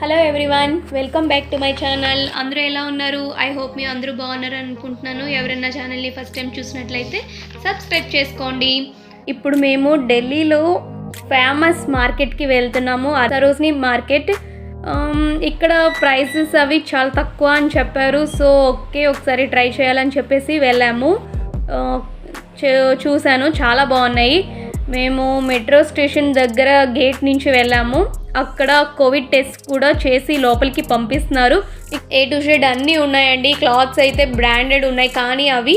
Hello everyone, welcome back to my channel. అందరూ ఎలా ఉన్నారు? ఐ హోప్ మీ అందరూ బాగున్నారు అనుకుంటున్నాను. ఎవరైనా ఛానల్ని ఫస్ట్ టైం చూసినట్లయితే సబ్స్క్రైబ్ చేసుకోండి. ఇప్పుడు మేము ఢిల్లీలో ఫేమస్ మార్కెట్కి వెళ్తున్నాము, సరోజిని మార్కెట్. ఇక్కడ ప్రైసెస్ అవి చాలా తక్కువ అని చెప్పారు. సో ఒకసారి ట్రై చేయాలని చెప్పేసి వెళ్ళాము. చూశాను, చాలా బాగున్నాయి. మేము మెట్రో స్టేషన్ దగ్గర గేట్ నుంచి వెళ్ళాము. అక్కడ కోవిడ్ టెస్ట్ కూడా చేసి లోపలికి పంపిస్తున్నారు. ఏ టు జెడ్ అన్నీ ఉన్నాయండి. క్లాత్స్ అయితే బ్రాండెడ్ ఉన్నాయి, కానీ అవి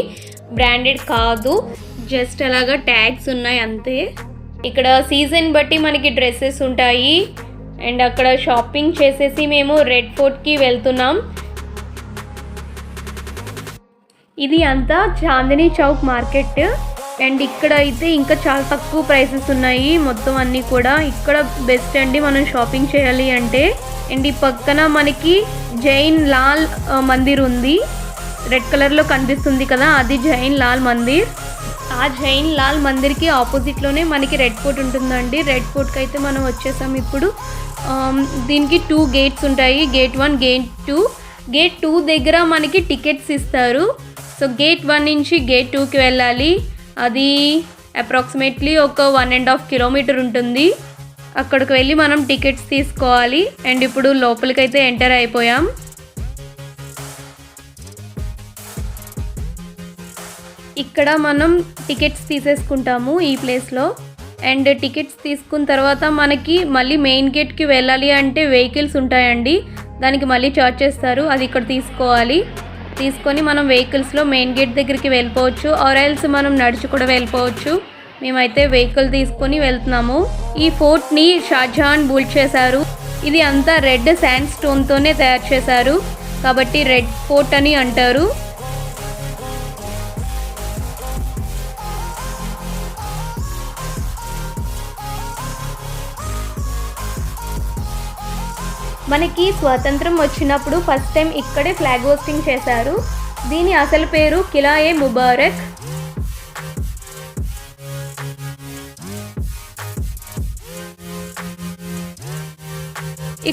బ్రాండెడ్ కాదు, జస్ట్ అలాగా ట్యాగ్స్ ఉన్నాయి అంతే. ఇక్కడ సీజన్ బట్టి మనకి డ్రెస్సెస్ ఉంటాయి. అండ్ అక్కడ షాపింగ్ చేసేసి మేము రెడ్ ఫోర్ట్కి వెళ్తున్నాం. ఇది అంతా చాందినీ చౌక్ మార్కెట్. అండ్ ఇక్కడ అయితే ఇంకా చాలా తక్కువ ప్రైసెస్ ఉన్నాయి. మొత్తం అన్నీ కూడా ఇక్కడ బెస్ట్ అండి మనం షాపింగ్ చేయాలి అంటే. అండ్ ఈ పక్కన మనకి జైన్ లాల్ మందిర్ ఉంది, రెడ్ కలర్లో కనిపిస్తుంది కదా, అది జైన్ లాల్ మందిర్. ఆ జైన్ లాల్ మందిర్కి ఆపోజిట్లోనే మనకి రెడ్ ఫోర్ట్ ఉంటుందండి. రెడ్ ఫోర్ట్కి అయితే మనం వచ్చేసాం ఇప్పుడు. దీనికి 2 గేట్స్ ఉంటాయి, గేట్ 1, గేట్ 2. గేట్ 2 దగ్గర మనకి టికెట్స్ ఇస్తారు. సో గేట్ 1 నుంచి గేట్ 2కి వెళ్ళాలి. అది అప్రాక్సిమేట్లీ ఒక 1.5 కిలోమీటర్ ఉంటుంది. అక్కడికి వెళ్ళి మనం టికెట్స్ తీసుకోవాలి. అండ్ ఇప్పుడు లోపలికైతే ఎంటర్ అయిపోయాం. ఇక్కడ మనం టికెట్స్ తీసేసుకుంటాము ఈ ప్లేస్లో. అండ్ టికెట్స్ తీసుకున్న తర్వాత మనకి మళ్ళీ మెయిన్ గేట్కి వెళ్ళాలి అంటే వెహికల్స్ ఉంటాయండి, దానికి మళ్ళీ చార్జ్ చేస్తారు. అది ఇక్కడ తీసుకోవాలి. తీసుకొని మనం వెహికల్స్లో మెయిన్ గేట్ దగ్గరికి వెళ్ళిపోవచ్చు, ఆర్ ఎల్స్ మనం నడిచి కూడా వెళ్ళిపోవచ్చు. మేమైతే వెహికల్ తీసుకొని వెళ్తున్నాము. ఈ ఫోర్ట్ని షాజహాన్ బిల్డ్ చేశారు. ఇది అంతా రెడ్ శాండ్ స్టోన్తోనే తయారు చేశారు, కాబట్టి రెడ్ ఫోర్ట్ అని అంటారు. మనకి స్వాతంత్రం వచ్చినప్పుడు ఫస్ట్ టైం ఇక్కడే ఫ్లాగ్ హోస్టింగ్ చేశారు. దీని అసలు పేరు కిలా-ఏ ముబారక్.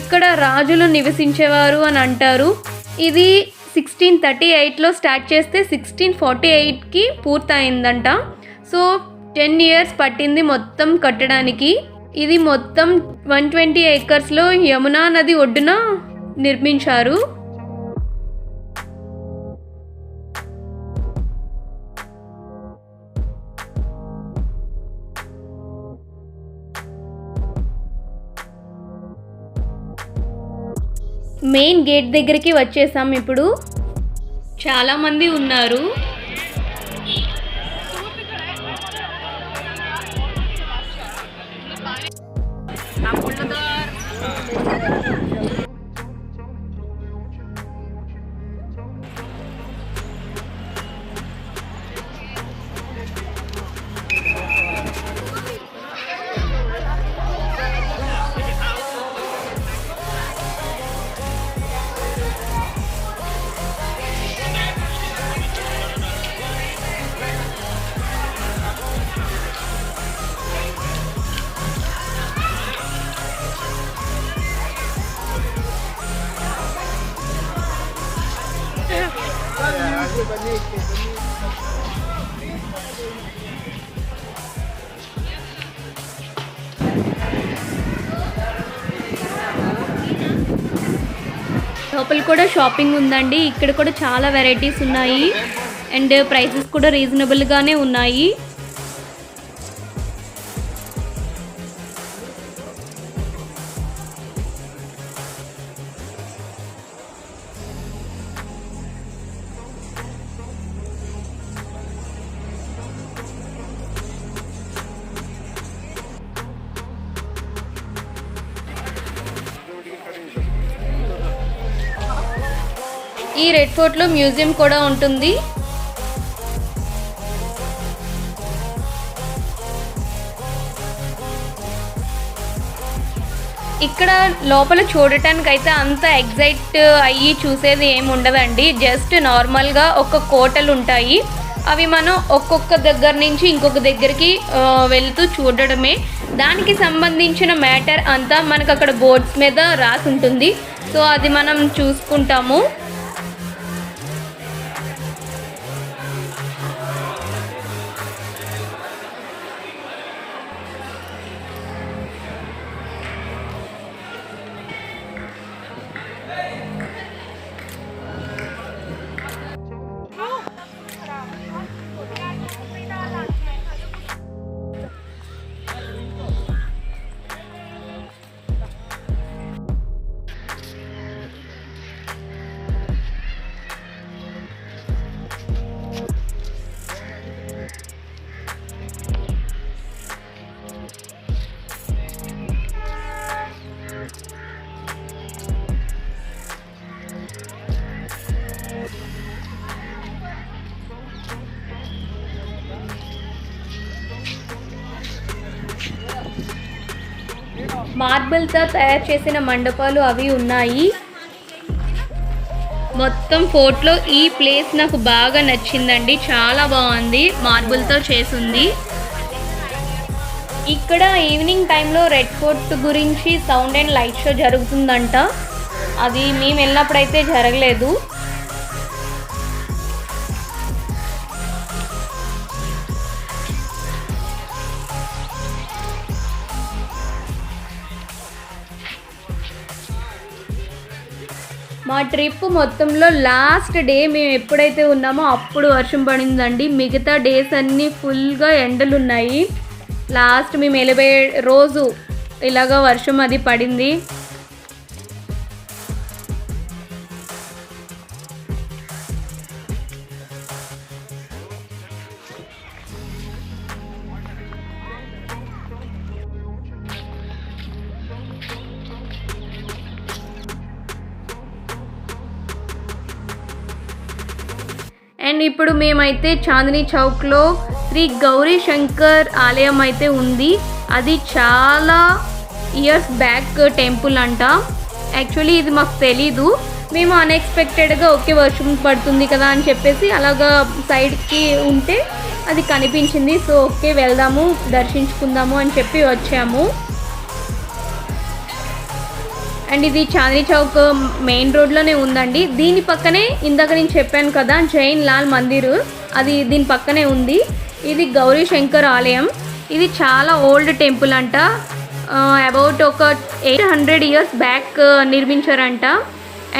ఇక్కడ రాజులు నివసించేవారు అని అంటారు. ఇది 1638లో స్టార్ట్ చేస్తే 1648కి పూర్తయిందంట. సో 10 years పట్టింది మొత్తం కట్టడానికి. ఇది మొత్తం 120 acresలో యమునా నది ఒడ్డున నిర్మించారు. మెయిన్ గేట్ దగ్గరికి వచ్చేసాం ఇప్పుడు. చాలామంది ఉన్నారు. లోపల కూడా షాపింగ్ ఉందండి. ఇక్కడ కూడా చాలా వెరైటీస్ ఉన్నాయి అండ్ ప్రైసెస్ కూడా రీజనబుల్గానే ఉన్నాయి. ఈ రెడ్ ఫోర్ట్లో మ్యూజియం కూడా ఉంటుంది. ఇక్కడ లోపల చూడటానికి అయితే అంత ఎగ్జైట్ అయ్యి చూసేది ఏమి ఉండదండి. జస్ట్ నార్మల్గా ఒక కోటలు ఉంటాయి. అవి మనం ఒక్కొక్క దగ్గర నుంచి ఇంకొక దగ్గరికి వెళ్తూ చూడడమే. దానికి సంబంధించిన మ్యాటర్ అంతా మనకు అక్కడ బోర్డ్స్ మీద రాసి ఉంటుంది. సో అది మనం చూసుకుంటాము. మార్బుల్తో తయారు చేసిన మండపాలు అవి ఉన్నాయి. మొత్తం ఫోర్ట్లో ఈ ప్లేస్ నాకు బాగా నచ్చిందండి. చాలా బాగుంది, మార్బుల్తో చేసింది. ఇక్కడ ఈవినింగ్ టైంలో రెడ్ ఫోర్ట్ గురించి సౌండ్ అండ్ లైట్ షో జరుగుతుందంట. అది మేము వెళ్ళినప్పుడైతే జరగలేదు. మా ట్రిప్ మొత్తంలో లాస్ట్ డే మేము ఎప్పుడైతే ఉన్నామో అప్పుడు వర్షం పడిందండి. మిగతా డేస్ అన్నీ ఫుల్గా ఎండలు ఉన్నాయి. లాస్ట్ మేము వెళ్ళిపోయే రోజు ఇలాగా వర్షం అది పడింది. అండ్ ఇప్పుడు మేమైతే చాందినీ చౌక్లో శ్రీ గౌరీ శంకర్ ఆలయం అయితే ఉంది. అది చాలా ఇయర్స్ బ్యాక్ టెంపుల్ అంట. యాక్చువల్లీ ఇది మాకు తెలీదు. మేము అన్ఎక్స్పెక్టెడ్గా ఓకే వర్షం పడుతుంది కదా అని చెప్పేసి అలాగా సైడ్కి ఉంటే అది కనిపించింది. సో ఓకే వెళ్దాము దర్శించుకుందాము అని చెప్పి వచ్చాము. అండ్ ఇది చాందినీ చౌక్ మెయిన్ రోడ్లోనే ఉందండి. దీని పక్కనే ఇందాక నేను చెప్పాను కదా జైన్ లాల్ మందిర్, అది దీని పక్కనే ఉంది. ఇది గౌరీ శంకర్ ఆలయం. ఇది చాలా ఓల్డ్ టెంపుల్ అంట. అబౌట్ ఒక 800 ఇయర్స్ బ్యాక్ నిర్మించారంట.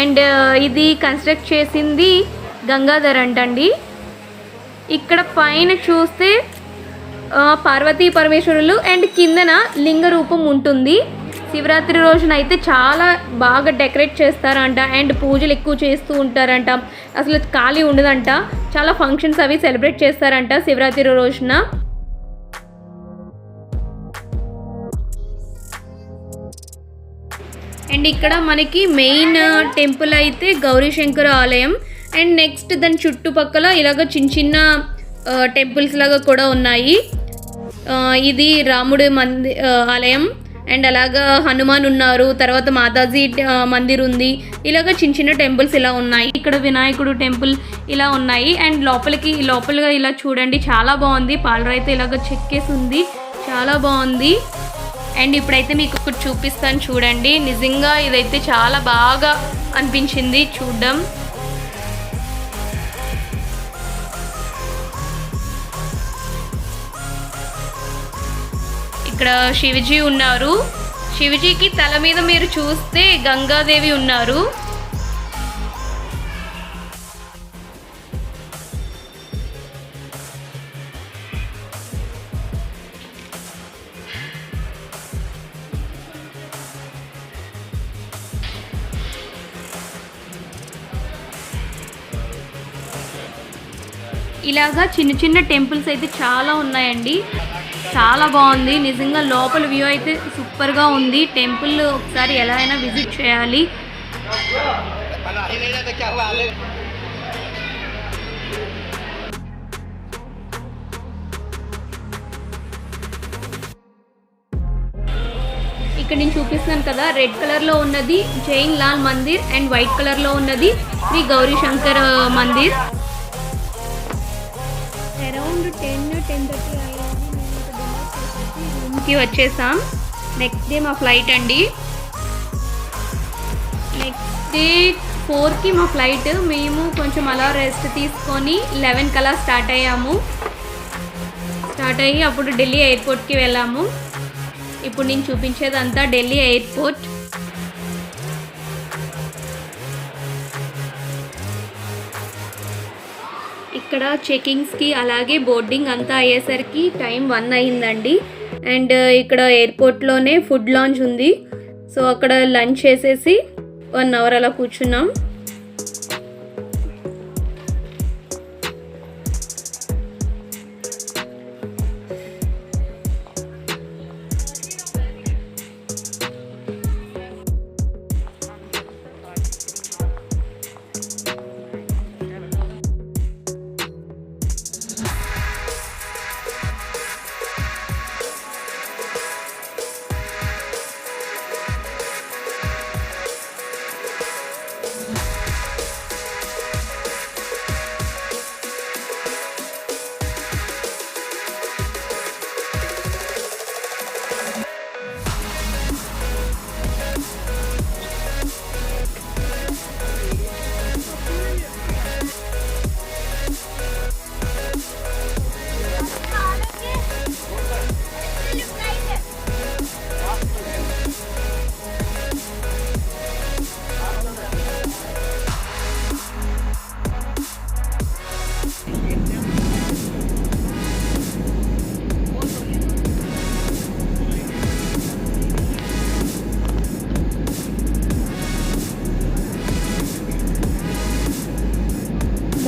అండ్ ఇది కన్స్ట్రక్ట్ చేసింది గంగాధర్ అంటండి. ఇక్కడ పైన చూస్తే పార్వతీ పరమేశ్వరులు అండ్ కిందన లింగ రూపం ఉంటుంది. శివరాత్రి రోజున అయితే చాలా బాగా డెకరేట్ చేస్తారంట. అండ్ పూజలు ఎక్కువ చేస్తూ ఉంటారంట. అసలు ఖాళీ ఉండదంట. చాలా ఫంక్షన్స్ అవి సెలబ్రేట్ చేస్తారంట శివరాత్రి రోజున. అండ్ ఇక్కడ మనకి మెయిన్ టెంపుల్ అయితే గౌరీ శంకర్ ఆలయం. అండ్ నెక్స్ట్ దాని చుట్టుపక్కల ఇలాగ చిన్న చిన్న టెంపుల్స్ లాగా కూడా ఉన్నాయి. ఇది రాముడి ఆలయం. అండ్ అలాగా హనుమాన్ ఉన్నారు. తర్వాత మాతాజీ మందిర్ ఉంది. ఇలాగ చిన్న చిన్న టెంపుల్స్ ఇలా ఉన్నాయి. ఇక్కడ వినాయకుడు టెంపుల్ ఇలా ఉన్నాయి. అండ్ లోపలగా ఇలా చూడండి, చాలా బాగుంది. పాలరాయితో ఇలాగ చెక్కేసి ఉంది, చాలా బాగుంది. అండ్ ఇప్పుడైతే మీకు ఒకటి చూపిస్తాను చూడండి. నిజంగా ఇదైతే చాలా బాగా అనిపించింది చూడడం. ఇక్కడ శివజీ ఉన్నారు. శివజీకి తల మీద మీరు చూస్తే గంగాదేవి ఉన్నారు. ఇలాగా చిన్న చిన్న టెంపుల్స్ అయితే చాలా ఉన్నాయండి. చాలా బాగుంది నిజంగా. లోపల వ్యూ అయితే సూపర్గా ఉంది. టెంపుల్ ఒకసారి ఎలా అయినా విజిట్ చేయాలి. ఇక్కడ నేను చూపిస్తున్నాను కదా, రెడ్ కలర్లో ఉన్నది జైన్ లాల్ మందిర్ అండ్ వైట్ కలర్లో ఉన్నది శ్రీ గౌరీ శంకర్ మందిర్. 10:30 అయింది. రూమ్కి వచ్చేసాం. నెక్స్ట్ డే మా ఫ్లైట్ అండి. నెక్స్ట్ డే 4కి మా ఫ్లైట్. మేము కొంచెం అలా రెస్ట్ తీసుకొని 11 కల్లా స్టార్ట్ అయ్యి అప్పుడు ఢిల్లీ ఎయిర్పోర్ట్కి వెళ్ళాము. ఇప్పుడు నేను చూపించేదంతా ఢిల్లీ ఎయిర్పోర్ట్. ఇక్కడ చెకింగ్స్కి అలాగే బోర్డింగ్ అంతా అయ్యేసరికి టైం 1 అయిందండి. అండ్ ఇక్కడ ఎయిర్పోర్ట్లోనే ఫుడ్ లాంచ్ ఉంది. సో అక్కడ లంచ్ చేసేసి 1 అవర్ అలా కూర్చున్నాం.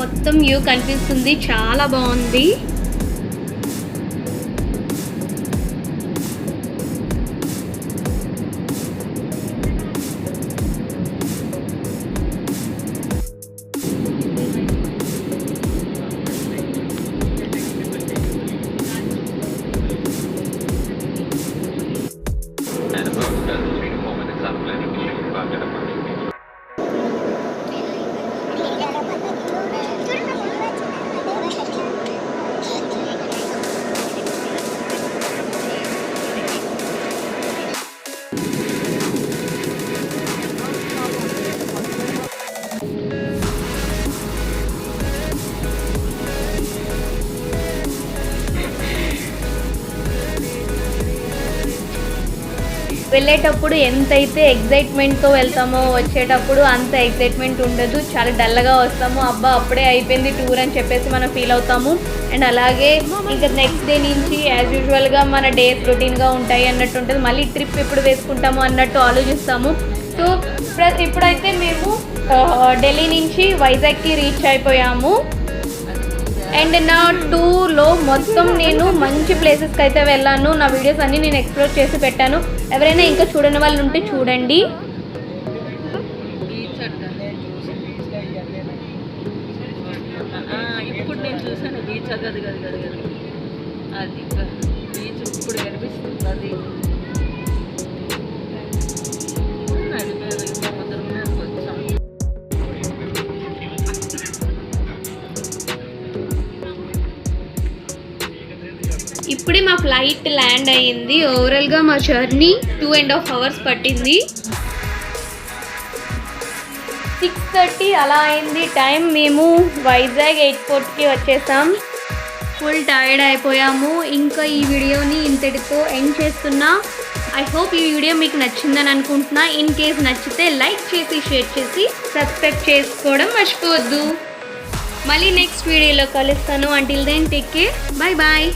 మొత్తం వ్యూ కనిపిస్తుంది, చాలా బాగుంది. వెళ్ళేటప్పుడు ఎంతైతే ఎగ్జైట్మెంట్తో వెళ్తామో వచ్చేటప్పుడు అంత ఎగ్జైట్మెంట్ ఉండదు. చాలా డల్గా వస్తాము. అబ్బా అప్పుడే అయిపోయింది టూర్ అని చెప్పేసి మనం ఫీల్ అవుతాము. అండ్ అలాగే ఇంకా నెక్స్ట్ డే నుంచి యాజ్ యూజువల్గా మన డేస్ రొటీన్గా ఉంటాయి అన్నట్టు ఉంటుంది. మళ్ళీ ట్రిప్ ఎప్పుడు వేసుకుంటాము అన్నట్టు ఆలోచిస్తాము. సో ఇప్పుడైతే మేము ఢిల్లీ నుంచి వైజాగ్కి రీచ్ అయిపోయాము. అండ్ నా టూర్లో మొత్తం నేను మంచి ప్లేసెస్కి అయితే వెళ్ళాను. నా వీడియోస్ అన్నీ నేను ఎక్స్ప్లోర్ చేసి పెట్టాను. ఎవరైనా ఇంకా చూడని వాళ్ళు ఉంటే చూడండి. ఇప్పుడు నేను చూసాను బీచ్ అది బీచ్ ఇప్పుడు కనిపిస్తుంది. అది ఇప్పుడే మా ఫ్లైట్ ల్యాండ్ అయ్యింది. ఓవరాల్గా మా జర్నీ 2.5 hours పట్టింది. 6:30 అలా అయింది టైం. మేము వైజాగ్ ఎయిర్పోర్ట్కి వచ్చేసాం. ఫుల్ టైర్డ్ అయిపోయాము. ఇంకా ఈ వీడియోని ఇంతటితో ఎండ్ చేస్తున్నా. ఐ హోప్ ఈ వీడియో మీకు నచ్చిందని అనుకుంటున్నా. ఇన్ కేస్ నచ్చితే లైక్ చేసి షేర్ చేసి సబ్స్క్రైబ్ చేసుకోవడం మర్చిపోవద్దు. మళ్ళీ నెక్స్ట్ వీడియోలో కలుస్తాను. Until then take care. Bye bye.